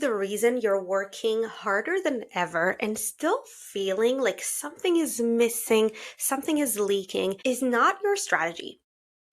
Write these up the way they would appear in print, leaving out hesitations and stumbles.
the reason you're working harder than ever and still feeling like something is missing, something is leaking, is not your strategy.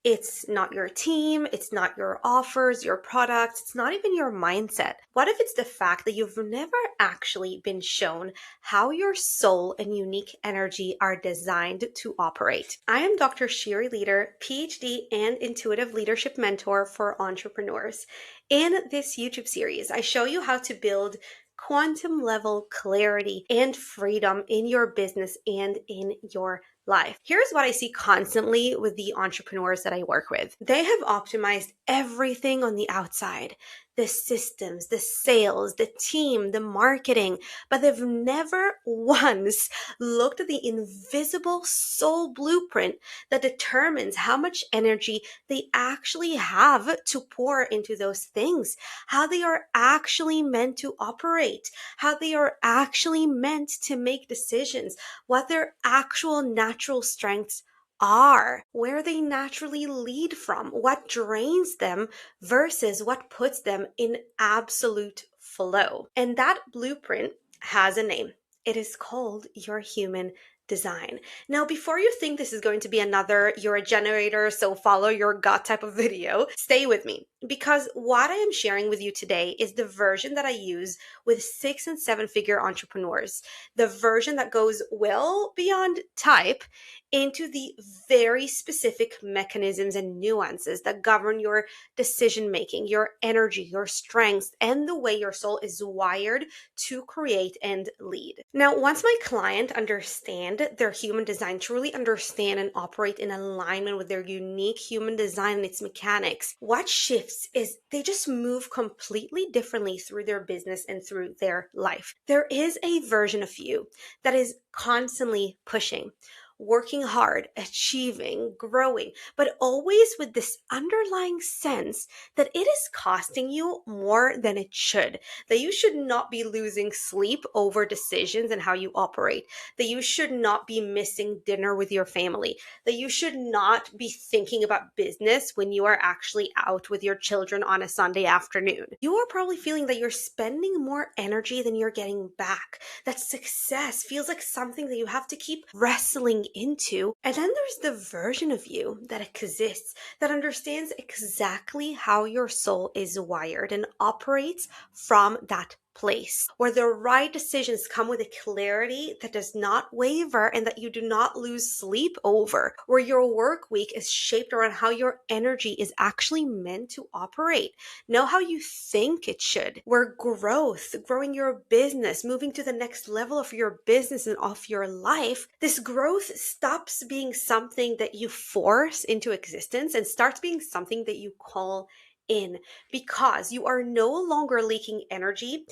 It's not your team, it's not your offers, your products, it's not even your mindset. What if it's the fact that you've never actually been shown how your soul and unique energy are designed to operate? I am Dr. Shiri Leader, PhD and intuitive leadership mentor for entrepreneurs. In this YouTube series, I show you how to build quantum level clarity and freedom in your business and in your life. Here's what I see constantly with the entrepreneurs that I work with. They have optimized everything on the outside, the systems, the sales, the team, the marketing, but they've never once looked at the invisible soul blueprint that determines how much energy they actually have to pour into those things, how they are actually meant to operate, how they are actually meant to make decisions, what their actual natural strengths are, where they naturally lead from, what drains them versus what puts them in absolute flow. And that blueprint has a name. It is called your human design. Now, before you think this is going to be another you're a generator, so follow your gut type of video, stay with me, because what I am sharing with you today is the version that I use with 6 and 7 figure entrepreneurs, the version that goes well beyond type into the very specific mechanisms and nuances that govern your decision making, your energy, your strengths, and the way your soul is wired to create and lead. Now, once my client understand their human design, truly understand and operate in alignment with their unique human design and its mechanics, what shifts is they just move completely differently through their business and through their life. There is a version of you that is constantly pushing, working hard, achieving, growing, but always with this underlying sense that it is costing you more than it should, that you should not be losing sleep over decisions and how you operate, that you should not be missing dinner with your family, that you should not be thinking about business when you are actually out with your children on a Sunday afternoon. You are probably feeling that you're spending more energy than you're getting back, that success feels like something that you have to keep wrestling into. And then there's the version of you that exists, that understands exactly how your soul is wired and operates from that place, where the right decisions come with a clarity that does not waver and that you do not lose sleep over, where your work week is shaped around how your energy is actually meant to operate, know how you think it should, where growing your business, moving to the next level of your business and of your life, this growth stops being something that you force into existence and starts being something that you call in, because you are no longer leaking energy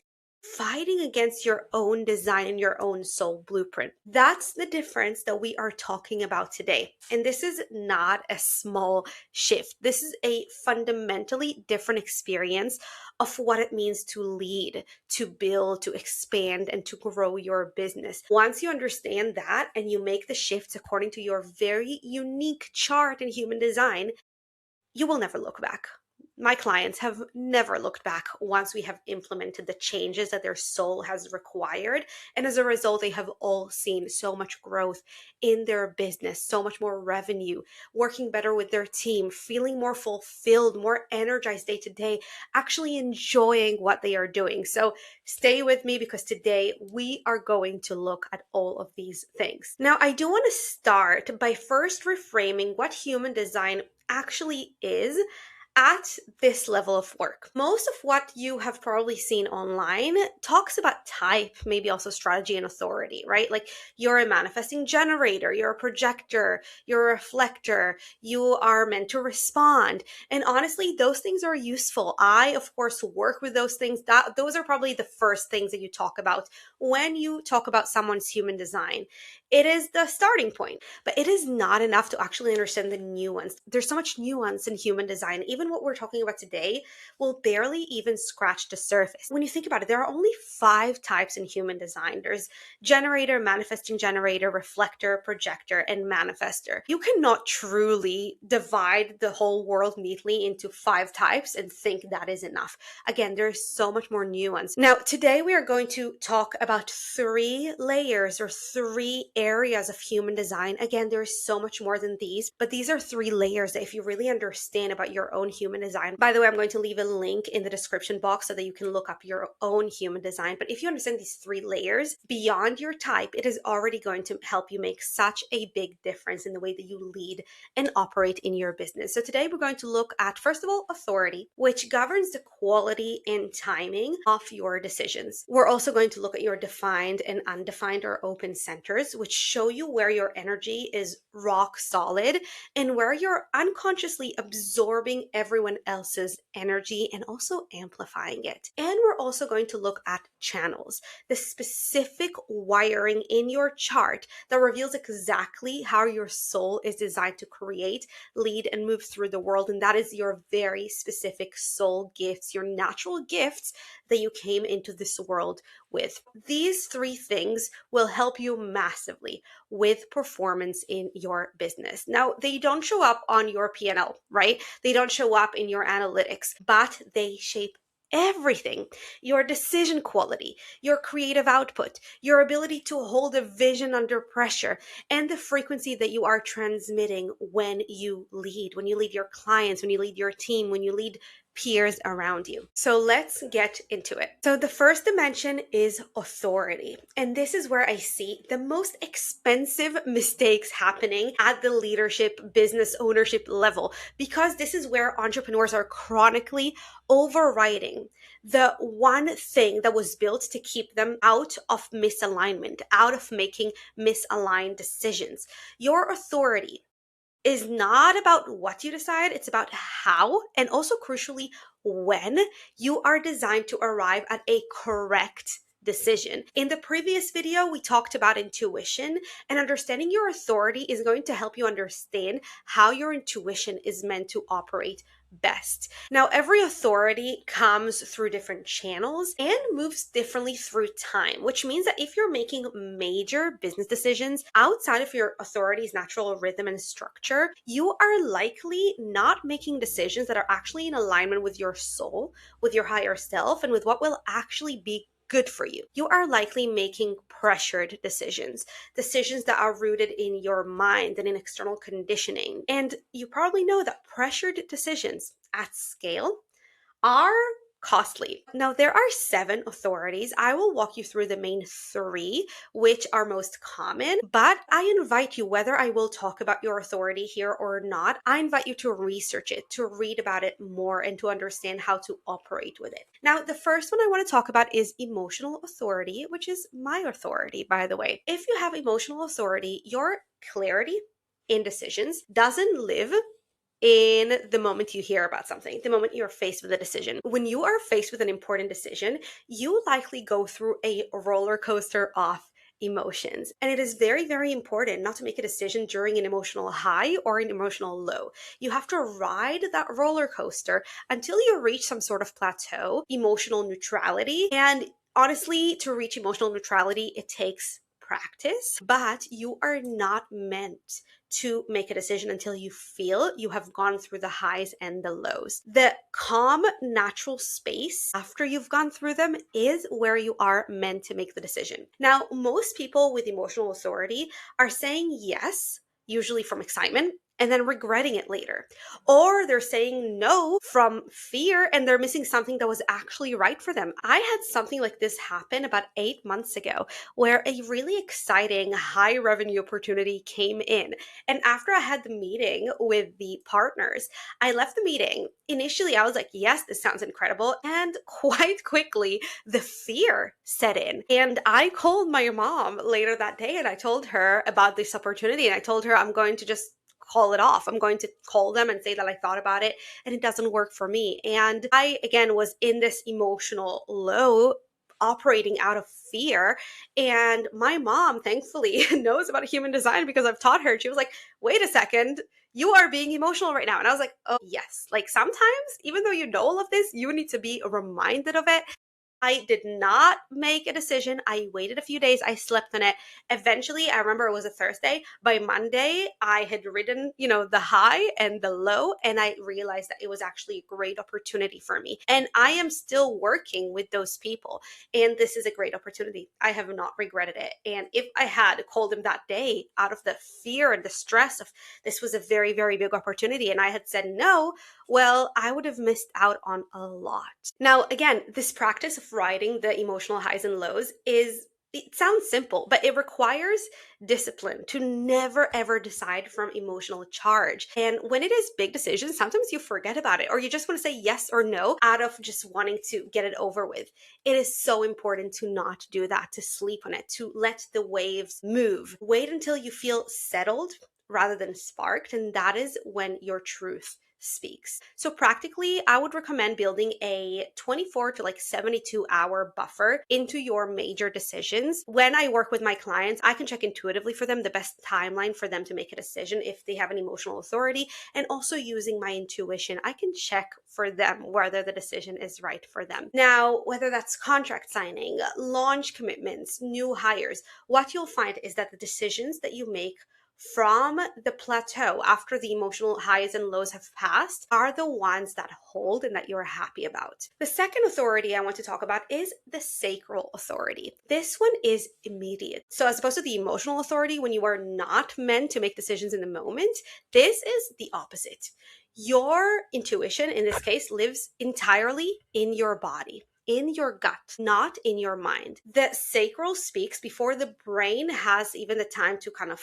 fighting against your own design and your own soul blueprint. That's the difference that we are talking about today. And this is not a small shift. This is a fundamentally different experience of what it means to lead, to build, to expand, and to grow your business. Once you understand that and you make the shifts according to your very unique chart and human design, you will never look back. My clients have never looked back once we have implemented the changes that their soul has required. And as a result, they have all seen so much growth in their business, so much more revenue, working better with their team, feeling more fulfilled, more energized day to day, actually enjoying what they are doing. So stay with me, because today we are going to look at all of these things. Now, I do want to start by first reframing what human design actually is at this level of work. Most of what you have probably seen online talks about type, maybe also strategy and authority, right? Like you're a manifesting generator, you're a projector, you're a reflector, you are meant to respond. And honestly, those things are useful. I, of course, work with those things. Those are probably the first things that you talk about when you talk about someone's human design. It is the starting point, but it is not enough to actually understand the nuance. There's so much nuance in human design. Even even what we're talking about today will barely even scratch the surface. When you think about it, there are only 5 types in human design. There's generator, manifesting generator, reflector, projector, and manifestor. You cannot truly divide the whole world neatly into 5 types and think that is enough. Again, there's so much more nuance. Now, today we are going to talk about 3 layers or 3 areas of human design. Again, there's so much more than these, but these are 3 layers that if you really understand about your own human design, by the way, I'm going to leave a link in the description box so that you can look up your own human design. But if you understand these 3 layers beyond your type, it is already going to help you make such a big difference in the way that you lead and operate in your business. So today we're going to look at, first of all, authority, which governs the quality and timing of your decisions. We're also going to look at your defined and undefined or open centers, which show you where your energy is rock solid and where you're unconsciously absorbing everyone else's energy and also amplifying it. And we're also going to look at channels, the specific wiring in your chart that reveals exactly how your soul is designed to create, lead, and move through the world. And that is your very specific soul gifts, your natural gifts that you came into this world with. These 3 things will help you massively with performance in your business. Now, they don't show up on your P&L, right? They don't show up in your analytics, but they shape everything: your decision quality, your creative output, your ability to hold a vision under pressure, and the frequency that you are transmitting when you lead your clients, when you lead your team, when you lead peers around you. So let's get into it. So the first dimension is authority. And this is where I see the most expensive mistakes happening at the leadership, business ownership level, because this is where entrepreneurs are chronically overriding the one thing that was built to keep them out of misalignment, out of making misaligned decisions. Your authority is not about what you decide, it's about how, and also crucially, when you are designed to arrive at a correct decision. In the previous video, we talked about intuition, and understanding your authority is going to help you understand how your intuition is meant to operate best. Now, every authority comes through different channels and moves differently through time, which means that if you're making major business decisions outside of your authority's natural rhythm and structure, you are likely not making decisions that are actually in alignment with your soul, with your higher self, and with what will actually be good for you. You are likely making pressured decisions that are rooted in your mind and in external conditioning. And you probably know that pressured decisions at scale are costly. Now, there are 7 authorities. I will walk you through the main 3, which are most common, but I invite you, whether I will talk about your authority here or not, I invite you to research it, to read about it more, and to understand how to operate with it. Now, the first one I want to talk about is emotional authority, which is my authority, by the way. If you have emotional authority, your clarity in decisions doesn't live in the moment you hear about something, the moment you're faced with a decision. When you are faced with an important decision, you likely go through a roller coaster of emotions. And it is very, very important not to make a decision during an emotional high or an emotional low. You have to ride that roller coaster until you reach some sort of plateau, emotional neutrality. And honestly, to reach emotional neutrality, it takes practice, but you are not meant to make a decision until you feel you have gone through the highs and the lows. The calm, natural space after you've gone through them is where you are meant to make the decision. Now, most people with emotional authority are saying yes, usually from excitement, and then regretting it later. Or they're saying no from fear and they're missing something that was actually right for them. I had something like this happen about 8 months ago, where a really exciting high revenue opportunity came in. And after I had the meeting with the partners, I left the meeting. Initially, I was like, yes, this sounds incredible. And quite quickly, the fear set in. And I called my mom later that day and I told her about this opportunity. And I told her I'm going to just call it off. I'm going to call them and say that I thought about it and it doesn't work for me. And I, again, was in this emotional low, operating out of fear. And my mom, thankfully, knows about human design because I've taught her. She was like, wait a second, You are being emotional right now. And I was like, oh, yes. Like sometimes, even though you know all of this, you need to be reminded of it. I did not make a decision. I waited a few days. I slept on it. Eventually, I remember it was a Thursday. By Monday, I had written, the high and the low, and I realized that it was actually a great opportunity for me. And I am still working with those people. And this is a great opportunity. I have not regretted it. And if I had called him that day out of the fear and the stress of this was a very, very big opportunity, and I had said no, well, I would have missed out on a lot. Now, again, this practice of writing the emotional highs and lows it sounds simple, but it requires discipline to never ever decide from emotional charge. And when it is big decisions, sometimes you forget about it or you just want to say yes or no out of just wanting to get it over with. It is so important to not do that, to sleep on it, to let the waves move. Wait until you feel settled rather than sparked, and that is when your truth speaks. So practically, I would recommend building a 24 to 72 hour buffer into your major decisions. When I work with my clients, I can check intuitively for them the best timeline for them to make a decision if they have an emotional authority, and also using my intuition, I can check for them whether the decision is right for them. Now, whether that's contract signing, launch commitments, new hires, what you'll find is that the decisions that you make from the plateau after the emotional highs and lows have passed are the ones that hold and that you're happy about. The second authority I want to talk about is the sacral authority. This one is immediate. So as opposed to the emotional authority when you are not meant to make decisions in the moment, this is the opposite. Your intuition in this case lives entirely in your body, in your gut, not in your mind. The sacral speaks before the brain has even the time to kind of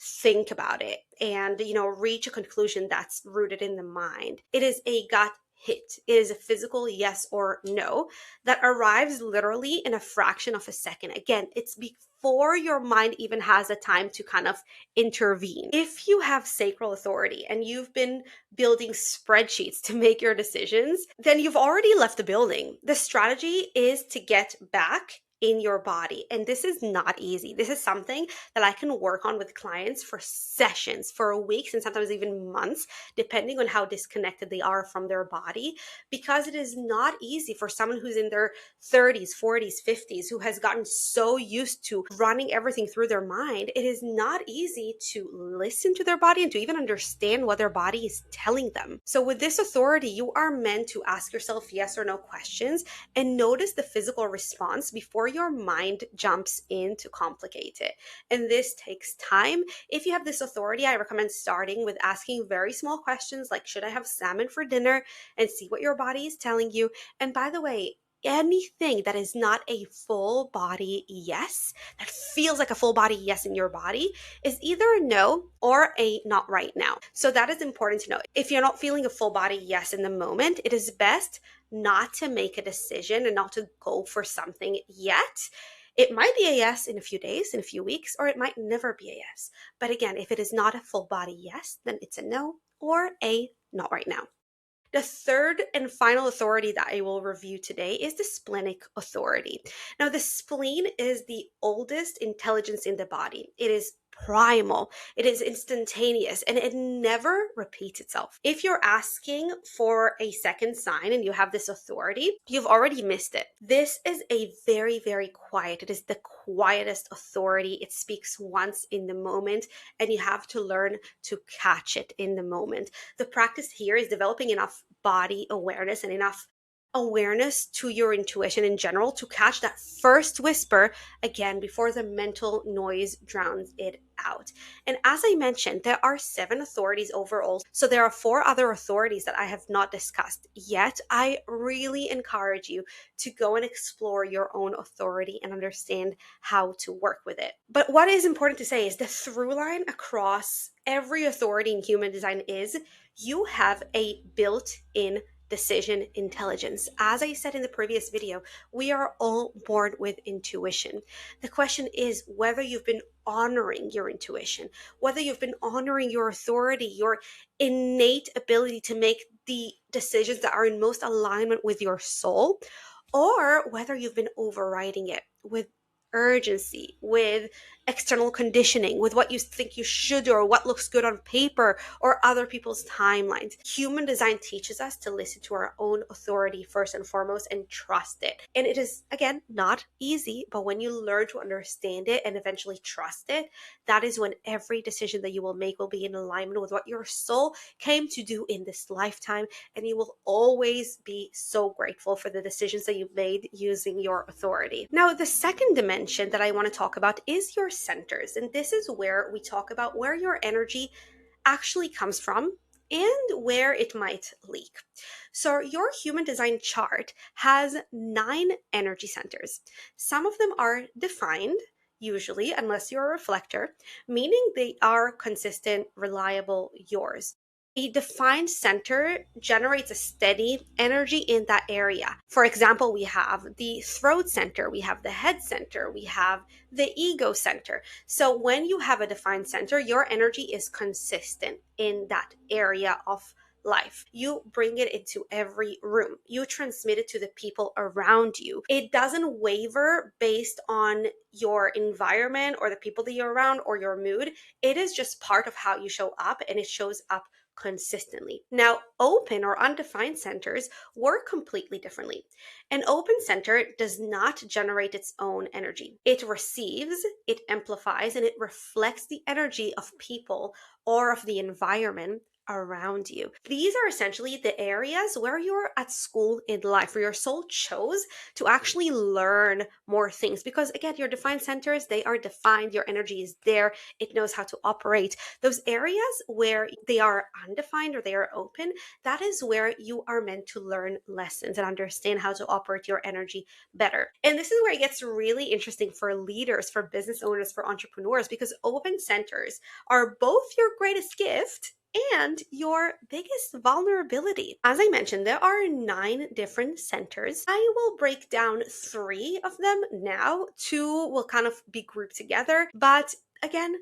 think about it and reach a conclusion that's rooted in the mind. It is a gut hit. It is a physical yes or no that arrives literally in a fraction of a second. Again, it's before your mind even has a time to kind of intervene. If you have sacral authority and you've been building spreadsheets to make your decisions, then you've already left the building. The strategy is to get back in your body. And this is not easy. This is something that I can work on with clients for sessions, for weeks, and sometimes even months, depending on how disconnected they are from their body, because it is not easy for someone who's in their 30s, 40s, 50s, who has gotten so used to running everything through their mind. It is not easy to listen to their body and to even understand what their body is telling them. So with this authority, you are meant to ask yourself yes or no questions and notice the physical response before your mind jumps in to complicate it. And this takes time. If you have this authority, I recommend starting with asking very small questions like, should I have salmon for dinner? And see what your body is telling you. And by the way, anything that is not a full body yes, that feels like a full body yes in your body, is either a no or a not right now. So that is important to know. If you're not feeling a full body yes in the moment, it is best not to make a decision and not to go for something yet. It might be a yes in a few days, in a few weeks, or it might never be a yes. But again, if it is not a full body yes, then it's a no or a not right now. The third and final authority that I will review today is the splenic authority. Now, the spleen is the oldest intelligence in the body. It is primal, it is instantaneous, and it never repeats itself. If you're asking for a second sign and you have this authority, you've already missed it. This is a very, very quiet, it is the quietest authority. It speaks once in the moment, and you have to learn to catch it in the moment. The practice here is developing enough body awareness and enough awareness to your intuition in general to catch that first whisper again before the mental noise drowns it out. And as I mentioned, there are 7 authorities overall. So there are 4 other authorities that I have not discussed yet. I really encourage you to go and explore your own authority and understand how to work with it. But what is important to say is the through line across every authority in human design is you have a built-in decision intelligence. As I said in the previous video, we are all born with intuition. The question is whether you've been honoring your intuition, whether you've been honoring your authority, your innate ability to make the decisions that are in most alignment with your soul, or whether you've been overriding it with urgency, with external conditioning, with what you think you should do or what looks good on paper or other people's timelines. Human design teaches us to listen to our own authority first and foremost and trust it. And it is, again, not easy, but when you learn to understand it and eventually trust it, that is when every decision that you will make will be in alignment with what your soul came to do in this lifetime. And you will always be so grateful for the decisions that you've made using your authority. Now, the second dimension that I want to talk about is your centers. And this is where we talk about where your energy actually comes from and where it might leak. So your human design chart has 9 energy centers. Some of them are defined, usually, unless you're a reflector, meaning they are consistent, reliable, yours. A defined center generates a steady energy in that area. For example, we have the throat center, we have the head center, we have the ego center. So when you have a defined center, your energy is consistent in that area of life. You bring it into every room. You transmit it to the people around you. It doesn't waver based on your environment or the people that you're around or your mood. It is just part of how you show up, and it shows up consistently. Now, open or undefined centers work completely differently. An open center does not generate its own energy. It receives, it amplifies, and it reflects the energy of people or of the environment around you. These are essentially the areas where you're at school in life, where your soul chose to actually learn more things. Because again, your defined centers, they are defined, your energy is there, it knows how to operate. Those areas where they are undefined or they are open, that is where you are meant to learn lessons and understand how to operate your energy better. And this is where it gets really interesting for leaders, for business owners, for entrepreneurs, because open centers are both your greatest gift and your biggest vulnerability. As I mentioned, there are 9 different centers. I will break down 3 of them now. 2 will kind of be grouped together. But again,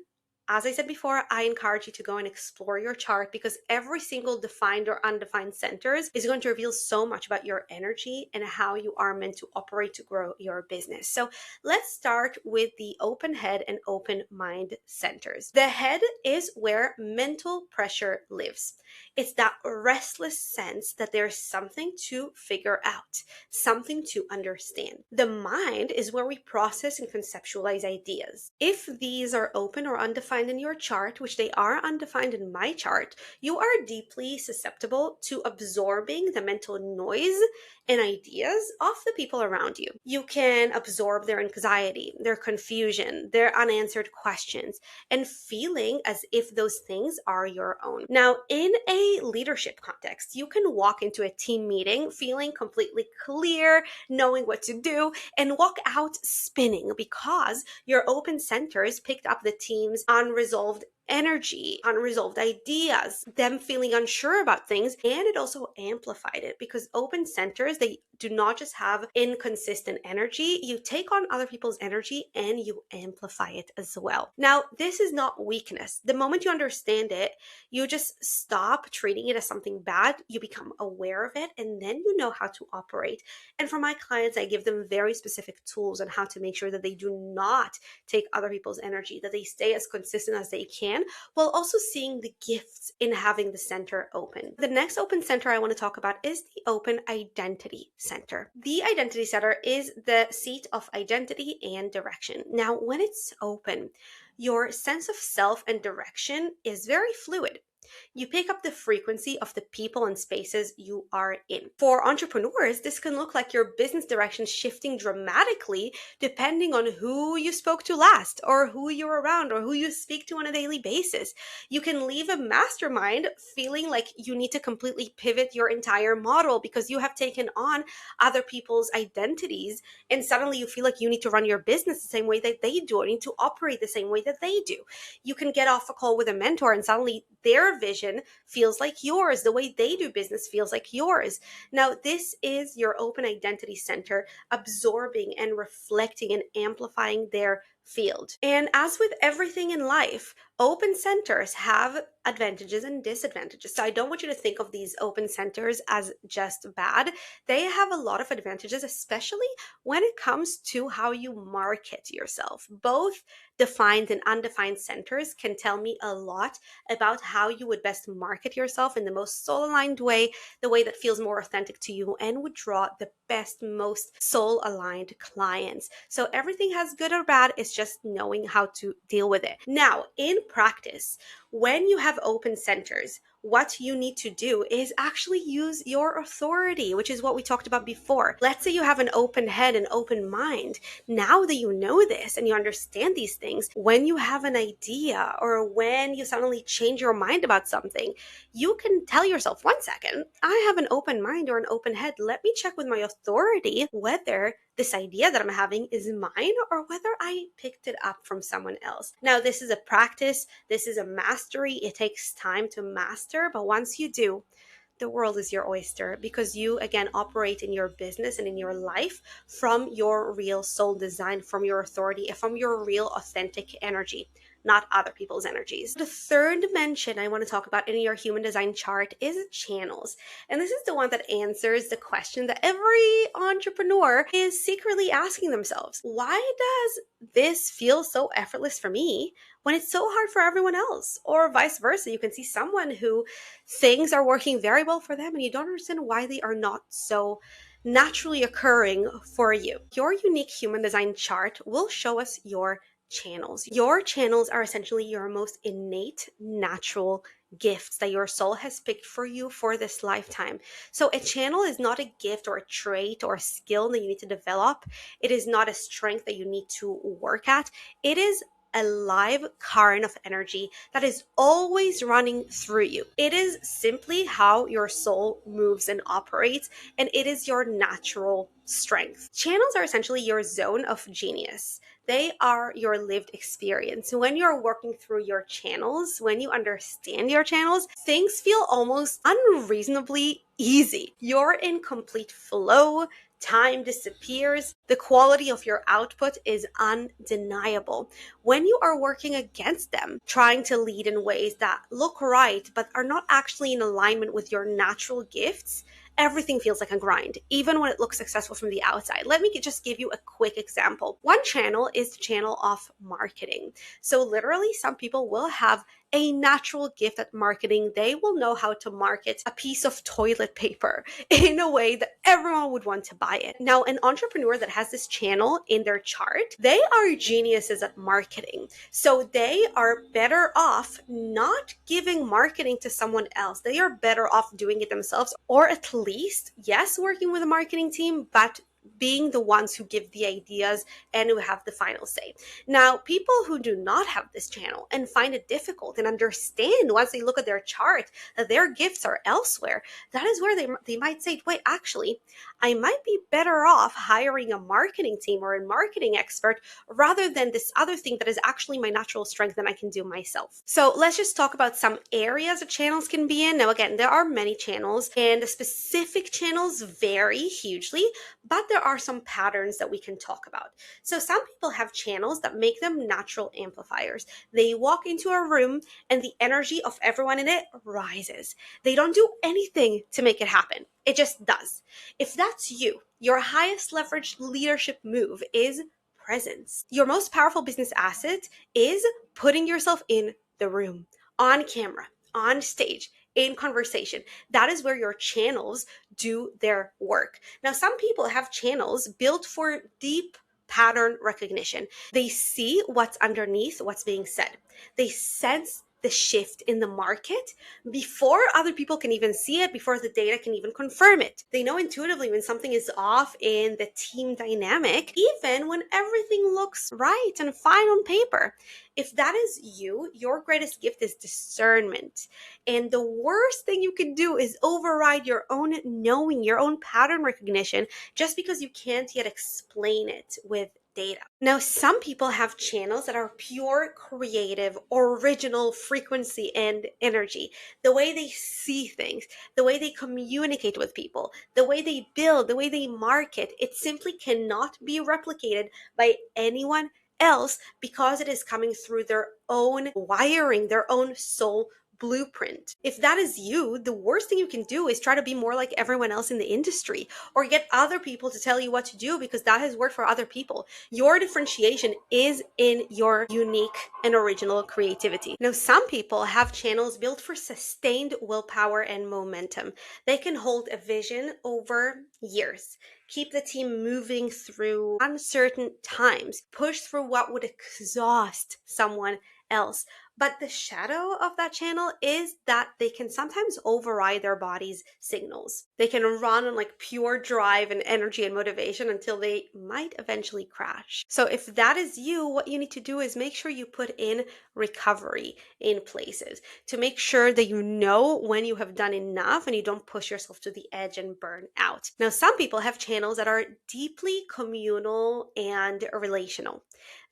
as I said before, I encourage you to go and explore your chart, because every single defined or undefined centers is going to reveal so much about your energy and how you are meant to operate to grow your business. So let's start with the open head and open mind centers. The head is where mental pressure lives. It's that restless sense that there's something to figure out, something to understand. The mind is where we process and conceptualize ideas. If these are open or undefined in your chart, which they are undefined in my chart, you are deeply susceptible to absorbing the mental noise and ideas of the people around you. You can absorb their anxiety, their confusion, their unanswered questions, and feeling as if those things are your own. Now, in a leadership context, you can walk into a team meeting feeling completely clear, knowing what to do, and walk out spinning because your open centers picked up the team's unresolved energy, unresolved ideas, them feeling unsure about things, and it also amplified it because open centers, they do not just have inconsistent energy, you take on other people's energy and you amplify it as well. Now, this is not weakness. The moment you understand it, you just stop treating it as something bad, you become aware of it, and then you know how to operate. And for my clients, I give them very specific tools on how to make sure that they do not take other people's energy, that they stay as consistent as they can, while also seeing the gifts in having the center open. The next open center I want to talk about is the open identity center. The identity center is the seat of identity and direction. Now, when it's open, your sense of self and direction is very fluid. You pick up the frequency of the people and spaces you are in. For entrepreneurs, this can look like your business direction shifting dramatically depending on who you spoke to last, or who you're around, or who you speak to on a daily basis. You can leave a mastermind feeling like you need to completely pivot your entire model because you have taken on other people's identities, and suddenly you feel like you need to run your business the same way that they do, or need to operate the same way that they do. You can get off a call with a mentor and suddenly their vision feels like yours. The way they do business feels like yours. Now, this is your open identity center absorbing and reflecting and amplifying their field. And as with everything in life, Open centers have advantages and disadvantages. So I don't want you to think of these open centers as just bad. They have a lot of advantages, especially when it comes to how you market yourself. Both defined and undefined centers can tell me a lot about how you would best market yourself in the most soul aligned way, the way that feels more authentic to you and would draw the best, most soul aligned clients. So everything has good or bad, it's just knowing how to deal with it. Now, in practice, when you have open centers, what you need to do is actually use your authority, which is what we talked about before. Let's say you have an open head and open mind. Now that you know this and you understand these things, when you have an idea or when you suddenly change your mind about something, you can tell yourself, 1 second, I have an open mind or an open head. Let me check with my authority whether this idea that I'm having is mine or whether I picked it up from someone else. Now, this is a practice, this is a mastery. It takes time to master, but once you do, the world is your oyster because you, again, operate in your business and in your life from your real soul design, from your authority, and from your real authentic energy, not other people's energies. The third dimension I want to talk about in your human design chart is channels. And this is the one that answers the question that every entrepreneur is secretly asking themselves. Why does this feel so effortless for me when it's so hard for everyone else? Or vice versa, you can see someone who things are working very well for them and you don't understand why they are not so naturally occurring for you. Your unique human design chart will show us your channels. Your channels are essentially your most innate, natural gifts that your soul has picked for you for this lifetime. So a channel is not a gift or a trait or a skill that you need to develop. It is not a strength that you need to work at. It is a live current of energy that is always running through you. It is simply how your soul moves and operates, and it is your natural strength. Channels are essentially your zone of genius. They are your lived experience. When you're working through your channels, when you understand your channels, things feel almost unreasonably easy. You're in complete flow. Time disappears. The quality of your output is undeniable. When you are working against them, trying to lead in ways that look right but are not actually in alignment with your natural gifts, everything feels like a grind, even when it looks successful from the outside. Let me just give you a quick example. One channel is the channel of marketing. So literally, some people will have a natural gift at marketing. They will know how to market a piece of toilet paper in a way that everyone would want to buy it. Now, an entrepreneur that has this channel in their chart, they are geniuses at marketing. So they are better off not giving marketing to someone else. They are better off doing it themselves, or at least, yes, working with a marketing team, but being the ones who give the ideas and who have the final say. Now, people who do not have this channel and find it difficult and understand once they look at their chart that their gifts are elsewhere, that is where they might say, wait, actually, I might be better off hiring a marketing team or a marketing expert rather than this other thing that is actually my natural strength and I can do myself. So let's just talk about some areas that channels can be in. Now, again, there are many channels and the specific channels vary hugely, but there are some patterns that we can talk about. So some people have channels that make them natural amplifiers. They walk into a room and the energy of everyone in it rises. They don't do anything to make it happen. It just does. If that's you, your highest leveraged leadership move is presence. Your most powerful business asset is putting yourself in the room, on camera, on stage, in conversation. That is where your channels do their work. Now, some people have channels built for deep pattern recognition. They see what's underneath what's being said. They sense the shift in the market before other people can even see it, before the data can even confirm it. They know intuitively when something is off in the team dynamic, even when everything looks right and fine on paper. If that is you, your greatest gift is discernment. And the worst thing you can do is override your own knowing, your own pattern recognition, just because you can't yet explain it with data. Now, some people have channels that are pure creative, original frequency and energy. The way they see things, the way they communicate with people, the way they build, the way they market, it simply cannot be replicated by anyone else because it is coming through their own wiring, their own soul blueprint. If that is you, the worst thing you can do is try to be more like everyone else in the industry or get other people to tell you what to do because that has worked for other people. Your differentiation is in your unique and original creativity. Now, some people have channels built for sustained willpower and momentum. They can hold a vision over years, keep the team moving through uncertain times, push through what would exhaust someone else. But the shadow of that channel is that they can sometimes override their body's signals. They can run on like pure drive and energy and motivation until they might eventually crash. So if that is you, what you need to do is make sure you put in recovery in places to make sure that you know when you have done enough and you don't push yourself to the edge and burn out. Now, some people have channels that are deeply communal and relational.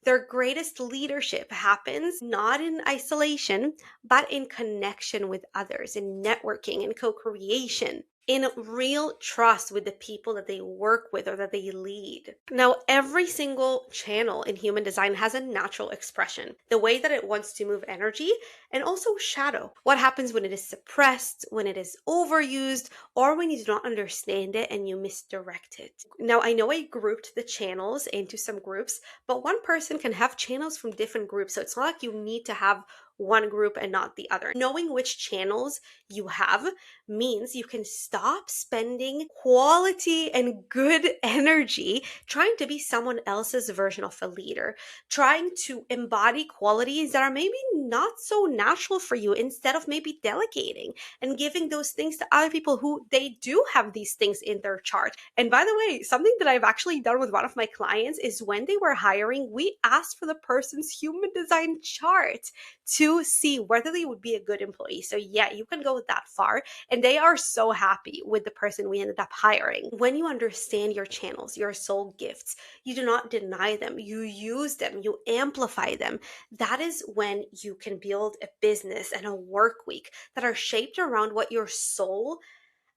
Their greatest leadership happens not in isolation, but in connection with others, in networking and co creation, in real trust with the people that they work with or that they lead. Now, every single channel in human design has a natural expression, the way that it wants to move energy and also shadow. What happens when it is suppressed, when it is overused, or when you do not understand it and you misdirect it. Now, I know I grouped the channels into some groups, but one person can have channels from different groups. So it's not like you need to have one group and not the other. Knowing which channels you have means you can stop spending quality and good energy trying to be someone else's version of a leader, trying to embody qualities that are maybe not so natural for you instead of maybe delegating and giving those things to other people who they do have these things in their chart. And by the way, something that I've actually done with one of my clients is when they were hiring, we asked for the person's human design chart to see whether they would be a good employee. So yeah, you can go that far. And they are so happy with the person we ended up hiring. When you understand your channels, your soul gifts, you do not deny them, you use them, you amplify them. That is when you can build a business and a work week that are shaped around what your soul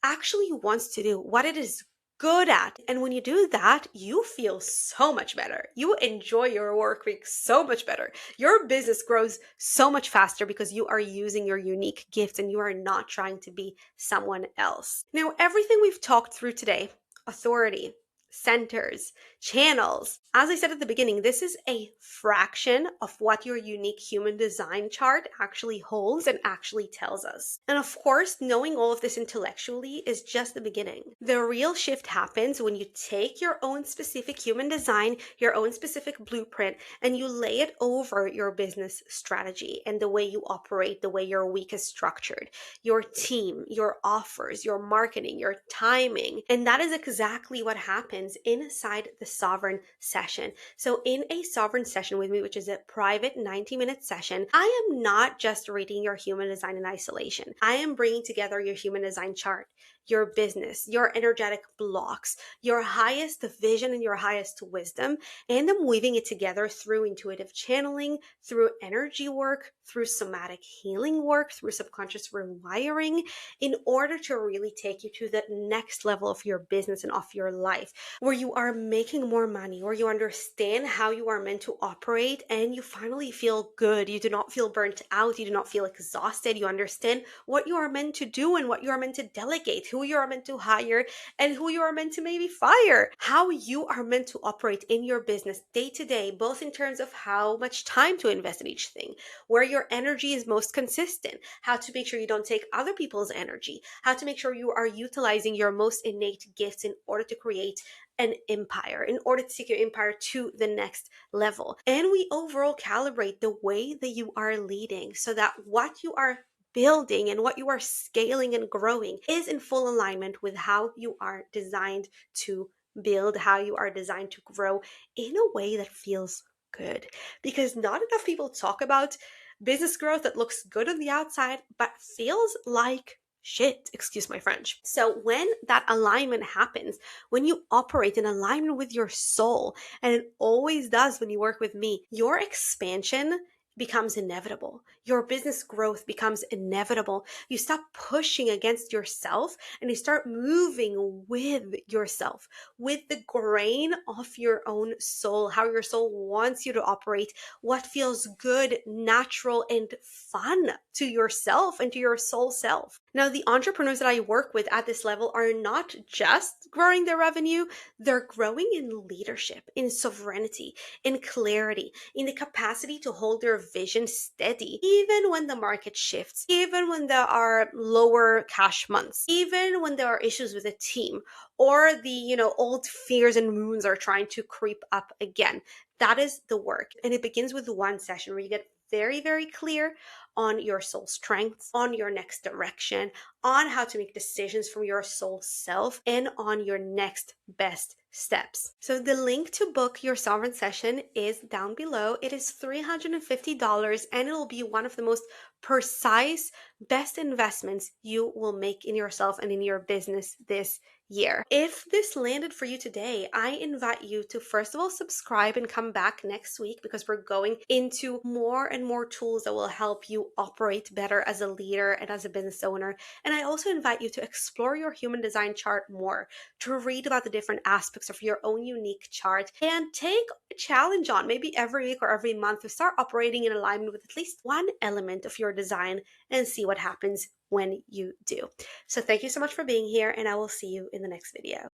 actually wants to do, what it is good at. And when you do that, you feel so much better. You enjoy your work week so much better. Your business grows so much faster because you are using your unique gifts and you are not trying to be someone else. Now, everything we've talked through today, authority, centers, channels. As I said at the beginning, this is a fraction of what your unique human design chart actually holds and actually tells us. And of course, knowing all of this intellectually is just the beginning. The real shift happens when you take your own specific human design, your own specific blueprint, and you lay it over your business strategy and the way you operate, the way your week is structured, your team, your offers, your marketing, your timing. And that is exactly what happens inside the Sovereign session. So in a Sovereign session with me, which is a private 90-minute session, I am not just reading your human design in isolation. I am bringing together your human design chart, your business, your energetic blocks, your highest vision and your highest wisdom, and I'm weaving it together through intuitive channeling, through energy work, through somatic healing work, through subconscious rewiring, in order to really take you to the next level of your business and of your life, where you are making more money, where you understand how you are meant to operate, and you finally feel good. You do not feel burnt out. You do not feel exhausted. You understand what you are meant to do and what you are meant to delegate, who you are meant to hire and who you are meant to maybe fire, how you are meant to operate in your business day to day, both in terms of how much time to invest in each thing, where your energy is most consistent, how to make sure you don't take other people's energy, how to make sure you are utilizing your most innate gifts in order to create an empire, in order to take your empire to the next level. And we overall calibrate the way that you are leading so that what you are building and what you are scaling and growing is in full alignment with how you are designed to build, how you are designed to grow in a way that feels good. Because not enough people talk about business growth that looks good on the outside, but feels like shit, excuse my French. So when that alignment happens, when you operate in alignment with your soul, and it always does when you work with me, your expansion becomes inevitable. Your business growth becomes inevitable. You stop pushing against yourself and you start moving with yourself, with the grain of your own soul, how your soul wants you to operate, what feels good, natural, and fun to yourself and to your soul self. Now, the entrepreneurs that I work with at this level are not just growing their revenue, they're growing in leadership, in sovereignty, in clarity, in the capacity to hold their vision steady, even when the market shifts, even when there are lower cash months, even when there are issues with the team, or the, old fears and wounds are trying to creep up again. That is the work. And it begins with one session where you get very, very clear on your soul strengths, on your next direction, on how to make decisions from your soul self, and on your next best steps. So the link to book your sovereign session is down below. It is $350 and it'll be one of the most precise, best investments you will make in yourself and in your business this year. If this landed for you today, I invite you to first of all subscribe and come back next week, because we're going into more and more tools that will help you operate better as a leader and as a business owner. And I also invite you to explore your human design chart more, to read about the different aspects of your own unique chart, and take a challenge on maybe every week or every month to start operating in alignment with at least one element of your design and see what happens when you do. So thank you so much for being here, and I will see you in the next video.